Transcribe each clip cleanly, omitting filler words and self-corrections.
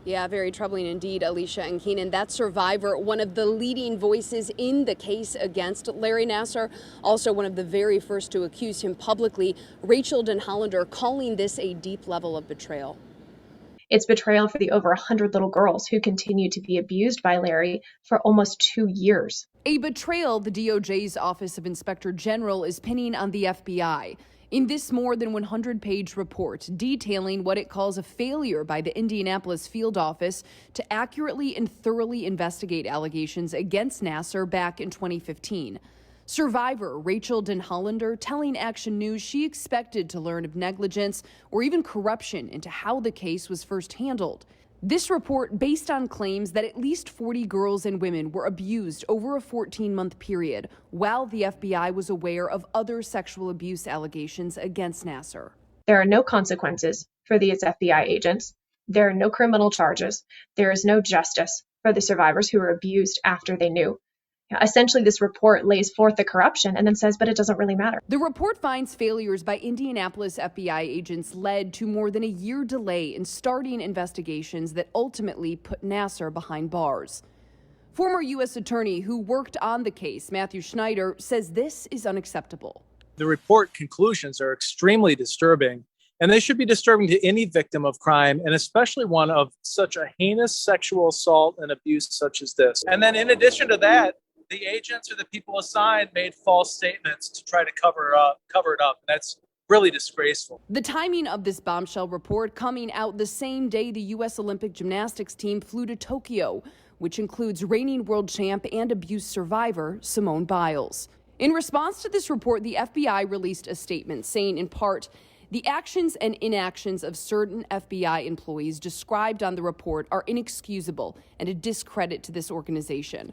Yeah, very troubling indeed, Alicia and Keenan. That survivor, one of the leading voices in the case against Larry Nassar, also one of the very first to accuse him publicly, Rachel Den Hollander, calling this a deep level of betrayal. It's betrayal for the over 100 little girls who continue to be abused by Larry for almost 2 years. A betrayal the DOJ's Office of Inspector General is pinning on the FBI. In this more than 100-page report detailing what it calls a failure by the Indianapolis field office to accurately and thoroughly investigate allegations against Nassar back in 2015. Survivor Rachel Den Hollander telling Action News she expected to learn of negligence or even corruption into how the case was first handled. This report based on claims that at least 40 girls and women were abused over a 14-month period, while the FBI was aware of other sexual abuse allegations against Nassar. There are no consequences for these FBI agents. There are no criminal charges. There is no justice for the survivors who were abused after they knew. Essentially, this report lays forth the corruption and then says, but it doesn't really matter. The report finds failures by Indianapolis FBI agents led to more than a year delay in starting investigations that ultimately put Nassar behind bars. Former U.S. attorney who worked on the case, Matthew Schneider, says this is unacceptable. The report conclusions are extremely disturbing, and they should be disturbing to any victim of crime, and especially one of such a heinous sexual assault and abuse such as this. And then in addition to that, the agents or the people assigned made false statements to try to cover it up. That's really disgraceful. The timing of this bombshell report coming out the same day the U.S. Olympic Gymnastics team flew to Tokyo, which includes reigning world champ and abuse survivor Simone Biles. In response to this report, the FBI released a statement saying, in part, the actions and inactions of certain FBI employees described on the report are inexcusable and a discredit to this organization.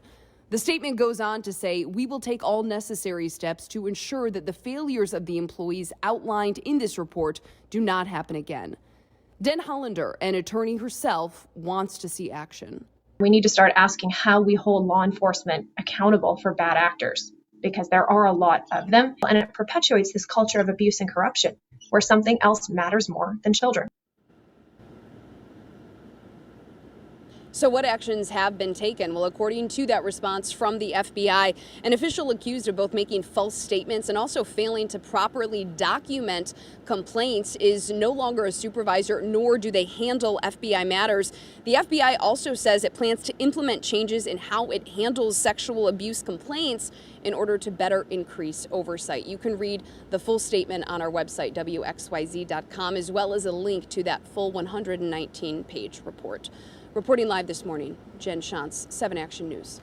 The statement goes on to say, we will take all necessary steps to ensure that the failures of the employees outlined in this report do not happen again. Den Hollander, an attorney herself, wants to see action. We need to start asking how we hold law enforcement accountable for bad actors, because there are a lot of them, and it perpetuates this culture of abuse and corruption, where something else matters more than children. So what actions have been taken? Well, according to that response from the FBI, an official accused of both making false statements and also failing to properly document complaints is no longer a supervisor, nor do they handle FBI matters. The FBI also says it plans to implement changes in how it handles sexual abuse complaints in order to better increase oversight. You can read the full statement on our website, WXYZ.com, as well as a link to that full 119-page report. Reporting live this morning, Jen Shantz, 7 Action News.